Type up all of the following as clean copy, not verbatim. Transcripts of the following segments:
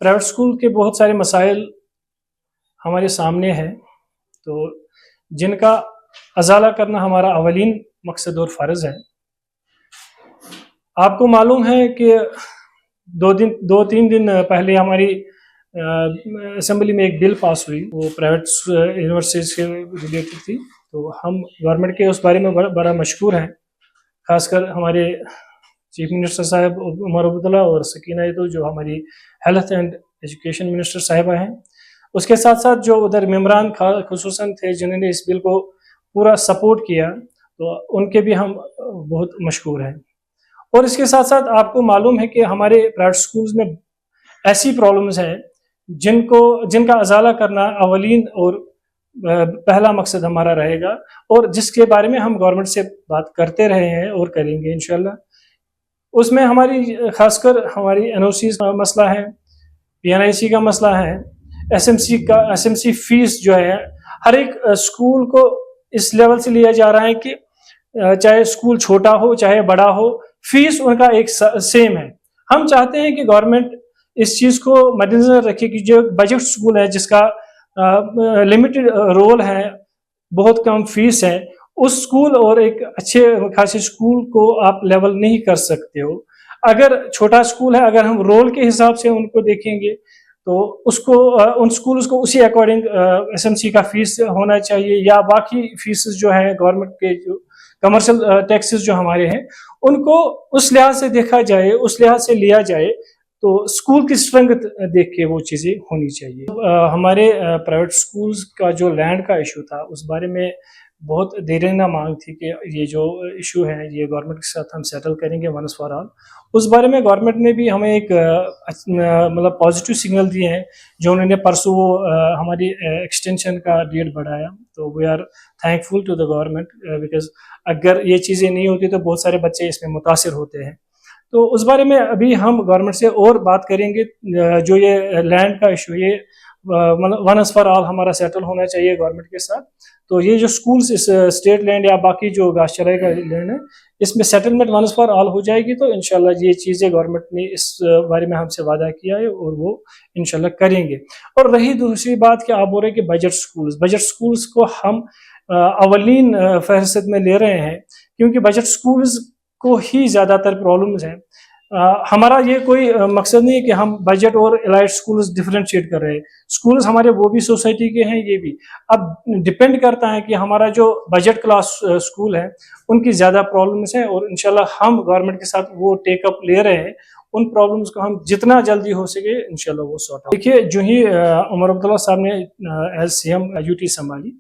Private school کے بہت سارے مسائل ہمارے سامنے ہیں، تو جن کا ازالہ کرنا ہمارا اولین مقصد اور فرض ہے۔ آپ کو معلوم ہے کہ دو تین دن پہلے ہماری اسمبلی میں ایک بل پاس ہوئی، وہ پرائیویٹ یونیورسٹیز کے ریلیٹڈ تھی، تو ہم گورنمنٹ کے اس بارے میں بڑا مشکور ہیں، خاص کر ہمارے چیف منسٹر صاحب عمر عبداللہ اور سکینہ ایتو جو ہماری ہیلتھ اینڈ ایجوکیشن منسٹر صاحبہ ہیں، اس کے ساتھ ساتھ جو ادھر ممبران خصوصاً تھے جنہوں نے اس بل کو پورا سپورٹ کیا، تو ان کے بھی ہم بہت مشکور ہیں۔ اور اس کے ساتھ ساتھ آپ کو معلوم ہے کہ ہمارے پرائیویٹ سکولز میں ایسی پرابلمز ہیں جن کا ازالہ کرنا اولین اور پہلا مقصد ہمارا رہے گا، اور جس کے بارے میں ہم گورنمنٹ سے بات کرتے رہے ہیں اور کریں گے انشاءاللہ۔ اس میں ہماری خاص کر ہماری این او سیز کا مسئلہ ہے، پی این آئی سی کا مسئلہ ہے، ایس ایم سی فیس جو ہے ہر ایک اسکول کو اس لیول سے لیا جا رہا ہے کہ چاہے اسکول چھوٹا ہو چاہے بڑا ہو، فیس ان کا ایک سیم ہے۔ ہم چاہتے ہیں کہ گورنمنٹ اس چیز کو مد نظر رکھے کہ جو بجٹ اسکول ہے جس کا لمیٹڈ رول ہے، بہت کم فیس ہے، اس اسکول اور ایک اچھے خاصے اسکول کو آپ لیول نہیں کر سکتے ہو۔ اگر چھوٹا اسکول ہے، اگر ہم رول کے حساب سے ان کو دیکھیں گے تو ان اسکولز کو اسی اکارڈنگ ایس ایم سی کا فیس ہونا چاہیے، یا باقی فیسز جو ہیں گورنمنٹ کے جو کمرشل ٹیکسز جو ہمارے ہیں ان کو اس لحاظ سے دیکھا جائے، اس لحاظ سے لیا جائے، تو اسکول کی اسٹرنگتھ دیکھ کے وہ چیزیں ہونی چاہیے۔ ہمارے پرائیویٹ اسکولز کا جو لینڈ کا ایشو تھا اس بارے میں بہت دیرینہ مانگ تھی کہ یہ جو ایشو ہے یہ گورنمنٹ کے ساتھ ہم سیٹل کریں گے ونس فار آل۔ اس بارے میں گورنمنٹ نے بھی ہمیں ایک مطلب پازیٹیو سگنل دیے ہیں، جو انہوں نے پرسوں ہماری ایکسٹینشن کا ڈیٹ بڑھایا، تو we are thankful to the government, because اگر یہ چیزیں نہیں ہوتی تو بہت سارے بچے اس میں متاثر ہوتے ہیں۔ تو اس بارے میں ابھی ہم گورنمنٹ سے اور بات کریں گے، جو یہ لینڈ کا ایشو یہ ونس فار آل ہمارا سیٹل ہونا چاہیے گورنمنٹ کے ساتھ۔ تو یہ جو اسکولس اس اسٹیٹ لینڈ یا باقی جو گاش چرائے کا لینڈ ہے اس میں سیٹلمنٹ ونس فار آل ہو جائے گی، تو انشاءاللہ یہ چیزیں گورنمنٹ نے اس بارے میں ہم سے وعدہ کیا ہے اور وہ انشاءاللہ کریں گے۔ اور رہی دوسری بات کہ آپ بول رہے ہیں کہ بجٹ سکولز کو ہم اولین فہرست میں لے رہے ہیں، کیونکہ بجٹ سکولز کو ہی زیادہ تر پرابلمز ہیں۔ ہمارا یہ کوئی مقصد نہیں ہے کہ ہم بجٹ اور الائٹ سکولز ڈفرینشیٹ کر رہے ہیں، سکولز ہمارے وہ بھی سوسائٹی کے ہیں، یہ بھی اب ڈپینڈ کرتا ہے کہ ہمارا جو بجٹ کلاس سکول ہے ان کی زیادہ پرابلمز ہیں، اور انشاءاللہ ہم گورنمنٹ کے ساتھ وہ ٹیک اپ لے رہے ہیں، ان پرابلمز کو ہم جتنا جلدی ہو سکے انشاءاللہ وہ سارٹ آؤٹ۔ دیکھیے جو ہی عمر عبداللہ صاحب نے as C M U T سنبھالی،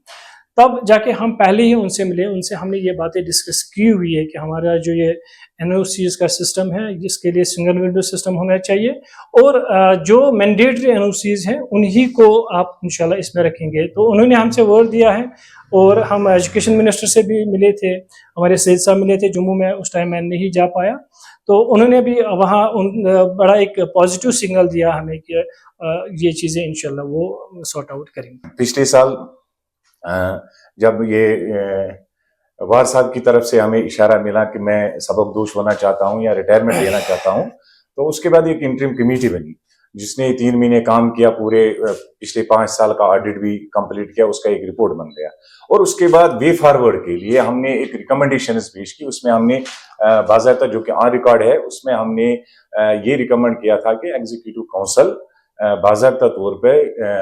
تب جا کے ہم پہلے ہی ان سے ملے، ان سے ہم نے یہ باتیں ڈسکس کی ہوئی ہے کہ ہمارا جو یہ این او سیز کا سسٹم ہے جس کے لیے سنگل ونڈو سسٹم ہونا چاہیے، اور جو مینڈیٹری این او سیز ہیں انہی کو آپ انشاءاللہ اس میں رکھیں گے۔ تو انہوں نے ہم سے ورڈ دیا ہے، اور ہم ایجوکیشن منسٹر سے بھی ملے تھے، ہمارے سید صاحب ملے تھے جموں میں، اس ٹائم میں نہیں جا پایا، تو انہوں نے بھی وہاں بڑا ایک پازیٹیو سگنل دیا ہمیں کہ یہ چیزیں انشاءاللہ وہ سارٹ آؤٹ کریں گے۔ پچھلے سال جب یہ وار صاحب کی طرف سے ہمیں اشارہ ملا کہ میں سبق دوش ہونا چاہتا ہوں یا ریٹائرمنٹ لینا چاہتا ہوں، تو اس کے بعد ایک انٹرم کمیٹی بنی جس نے 3 مہینے کام کیا، پورے پچھلے 5 سال کا آڈٹ بھی کمپلیٹ کیا، اس کا ایک رپورٹ بن گیا، اور اس کے بعد وے فارورڈ کے لیے ہم نے ایک ریکمنڈیشنز پیش کی۔ اس میں ہم نے باضابطہ جو کہ آن ریکارڈ ہے، اس میں ہم نے یہ ریکمنڈ کیا تھا کہ ایگزیکٹو کونسل باضابطہ طور پہ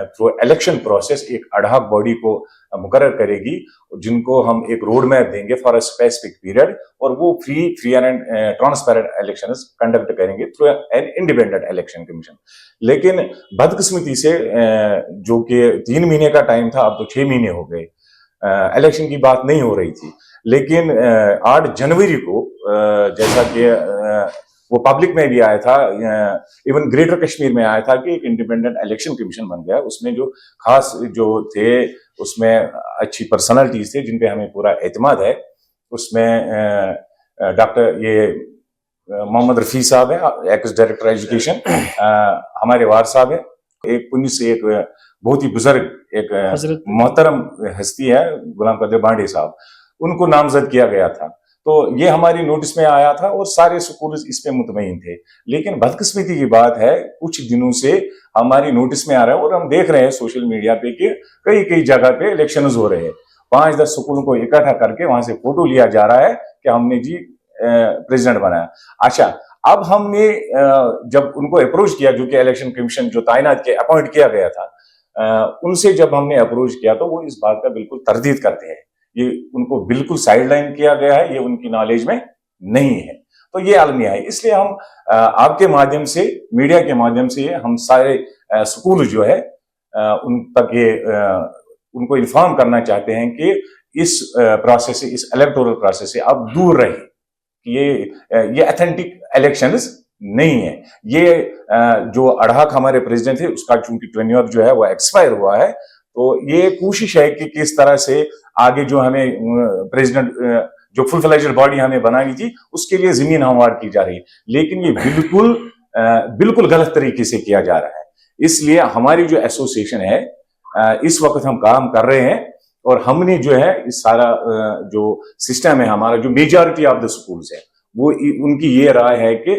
تھرو الیکشن پروسیس ایک اڈہاک باڈی کو مقرر کرے گی، جن کو ہم ایک روڈ میپ دیں گے فار اے اسپیسیفک پیریڈ، اور وہ free and transparent elections conduct کریں گے through an independent election commission. لیکن بدقسمتی سے جو کہ 3 مہینے کا ٹائم تھا، اب تو 6 مہینے ہو گئے، الیکشن کی بات نہیں ہو رہی تھی۔ لیکن 8 جنوری کو جیسا کہ وہ پبلک میں بھی آیا تھا، ایون گریٹر کشمیر میں آیا تھا کہ ایک انڈیپینڈنٹ الیکشن کمیشن بن گیا۔ اس میں جو خاص جو تھے اس میں اچھی پرسنالٹیز تھے جن پہ ہمیں پورا اعتماد ہے۔ اس میں ڈاکٹر یہ محمد رفیع صاحب ہیں، ایکس ڈائریکٹر ایجوکیشن، ہمارے وار صاحب ہیں، ایک پنی سے ایک بہت ہی بزرگ ایک محترم ہستی ہے غلام قادر بانڈے صاحب، ان کو نامزد کیا گیا تھا۔ تو یہ ہماری نوٹس میں آیا تھا اور سارے سکولز اس پہ مطمئن تھے. لیکن بدقسمتی کی بات ہے کچھ دنوں سے ہماری نوٹس میں آ رہا ہے اور ہم دیکھ رہے ہیں سوشل میڈیا پہ کہ کئی جگہ پہ الیکشنز ہو رہے ہیں. 5-10 سکولوں کو اکٹھا کر کے وہاں سے فوٹو لیا جا رہا ہے کہ ہم نے جی پریزیڈنٹ بنایا. اچھا اب ہم نے جب ان کو اپروچ کیا جو کہ الیکشن کمیشن جو تعینات اپوائنٹ کیا گیا تھا ان سے جب ہم نے اپروچ کیا تو وہ اس بات کا بالکل تردید کرتے ہیں. یہ ان کو بالکل سائڈ لائن کیا گیا ہے, یہ ان کی نالج میں نہیں ہے. تو یہ المیہ ہے. اس لیے ہم آپ کے مادھیم سے میڈیا کے مادھیم سے ہم سارے سکول جو ہے ان تک یہ ان کو انفارم کرنا چاہتے ہیں کہ اس پروسیس سے, اس الیکٹورل پروسیس سے آپ دور رہیں. یہ ایتھینٹک الیکشنز نہیں ہے. یہ جو اڑھاک ہمارے پریزیڈنٹ تھے اس کا چونکہ ٹینیور جو ہے وہ ایکسپائر ہوا ہے, تو یہ کوشش ہے کہ کس طرح سے آگے جو ہمیں پریزیڈنٹ جو فل فلیجڈ باڈی ہمیں بنانی تھی اس کے لیے زمین ہموار کی جا رہی ہے. لیکن یہ بالکل غلط طریقے سے کیا جا رہا ہے. اس لیے ہماری جو ایسوسیشن ہے اس وقت ہم کام کر رہے ہیں اور ہم نے جو ہے اس سارا جو سسٹم ہے ہمارا, جو میجارٹی آف دا سکولز ہے وہ ان کی یہ رائے ہے کہ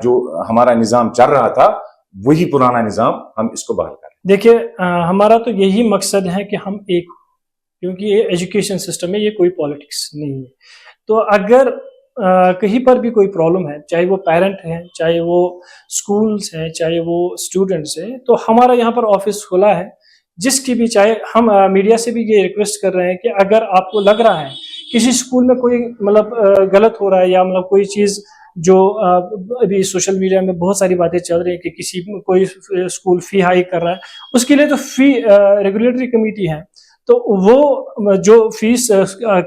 جو ہمارا نظام چل رہا تھا وہی پرانا نظام ہم اس کو بحال کریں. دیکھیے ہمارا تو یہی مقصد ہے کہ ہم ایک, کیونکہ یہ ایجوکیشن سسٹم ہے, یہ کوئی پالیٹکس نہیں ہے. تو اگر کہیں پر بھی کوئی پرابلم ہے, چاہے وہ پیرنٹ ہیں, چاہے وہ اسکولس ہیں, چاہے وہ اسٹوڈنٹس ہیں, تو ہمارا یہاں پر آفس کھلا ہے. جس کی بھی, چاہے ہم میڈیا سے بھی یہ ریکویسٹ کر رہے ہیں کہ اگر آپ کو لگ رہا ہے کسی اسکول میں کوئی مطلب غلط ہو رہا ہے یا مطلب کوئی چیز جو ابھی سوشل میڈیا میں بہت ساری باتیں چل رہی ہیں کہ کوئی اسکول فی ہائی کر رہا ہے, اس کے لیے تو فی ریگولیٹری کمیٹی ہے, تو وہ جو فیس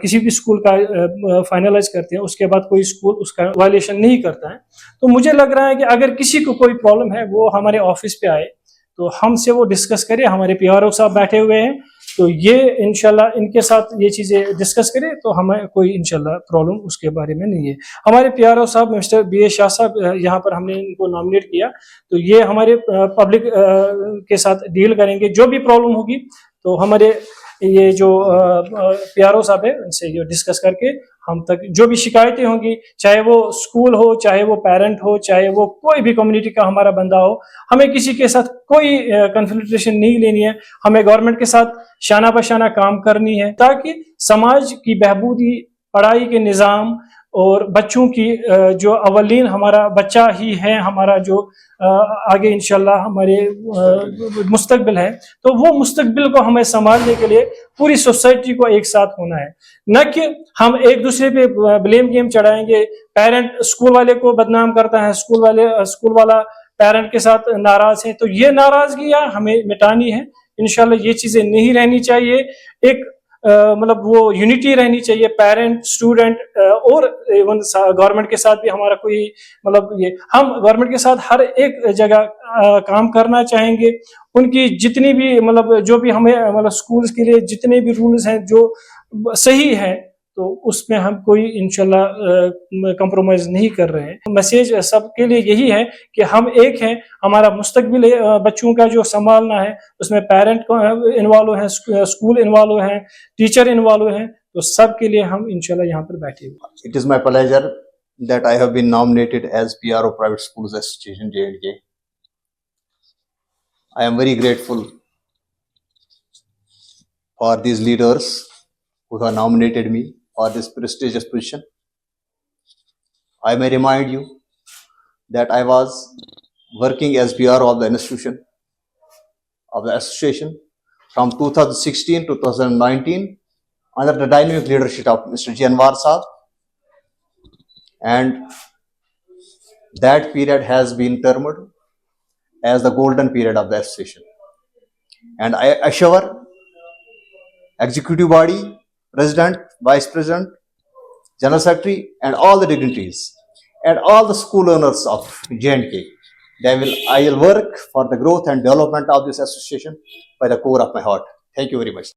کسی بھی اسکول کا فائنلائز کرتے ہیں اس کے بعد کوئی اسکول اس کا وائلیشن نہیں کرتا ہے. تو مجھے لگ رہا ہے کہ اگر کسی کو کوئی پرابلم ہے وہ ہمارے آفس پہ آئے تو ہم سے وہ ڈسکس کرے. ہمارے پی آر او صاحب بیٹھے ہوئے ہیں, تو یہ انشاءاللہ ان کے ساتھ یہ چیزیں ڈسکس کرے تو ہمیں کوئی انشاءاللہ پرابلم اس کے بارے میں نہیں ہے. ہمارے پی آر او صاحب مسٹر بی اے شاہ صاحب یہاں پر ہم نے ان کو نامنیٹ کیا, تو یہ ہمارے پبلک کے ساتھ ڈیل کریں گے. جو بھی پرابلم ہوگی تو ہمارے یہ جو پی آر او صاحب ہے ان سے یہ ڈسکس کر کے ہم تک جو بھی شکایتیں ہوں گی, چاہے وہ اسکول ہو, چاہے وہ پیرنٹ ہو, چاہے وہ کوئی بھی کمیونٹی کا ہمارا بندہ ہو, ہمیں کسی کے ساتھ کوئی کنفلٹریشن نہیں لینی ہے. ہمیں گورنمنٹ کے ساتھ شانہ بشانہ کام کرنی ہے تاکہ سماج کی بہبودی, پڑھائی کے نظام اور بچوں کی جو اولین ہمارا بچہ ہی ہے, ہمارا جو آگے انشاءاللہ ہمارے مستقبل ہے, تو وہ مستقبل کو ہمیں سنبھالنے کے لیے پوری سوسائٹی کو ایک ساتھ ہونا ہے. نہ کہ ہم ایک دوسرے پہ بلیم گیم چڑھائیں گے. پیرنٹ اسکول والے کو بدنام کرتا ہے, اسکول والا پیرنٹ کے ساتھ ناراض ہے, تو یہ ناراضگیاں ہمیں مٹانی ہے. انشاءاللہ یہ چیزیں نہیں رہنی چاہیے. ایک مطلب وہ یونٹی رہنی چاہیے, پیرنٹ, اسٹوڈنٹ اور ایون گورنمنٹ کے ساتھ بھی ہمارا کوئی مطلب یہ, ہم گورنمنٹ کے ساتھ ہر ایک جگہ کام کرنا چاہیں گے. ان کی جتنی بھی مطلب جو بھی ہمیں مطلب اسکولس کے لیے جتنے بھی رولز ہیں جو صحیح ہیں تو اس میں ہم کوئی انشاءاللہ کمپرومائز نہیں کر رہے ہیں. میسیج سب کے لیے یہی ہے کہ ہم ایک ہیں, ہمارا مستقبل بچوں کا جو سنبھالنا ہے اس میں پیرنٹ انوالو ہیں, اسکول انوالو ہیں, ٹیچر انوالو ہیں, تو سب کے لیے ہم انشاءاللہ یہاں پر بیٹھے ہوئے. It is my pleasure that I have been nominated as PRO Private Schools Association J&K. I am very grateful for these leaders who have nominated me for this prestigious position. I may remind you that I was working as PRO of the institution, of the association from 2016 to 2019 under the dynamic leadership of Mr. G. Anwar Saab. And that period has been termed as the golden period of the association. And I assure executive body, president, vice president, general secretary, and all the dignitaries and all the school owners of J&K, I will work for the growth and development of this association by the core of my heart. Thank you very much.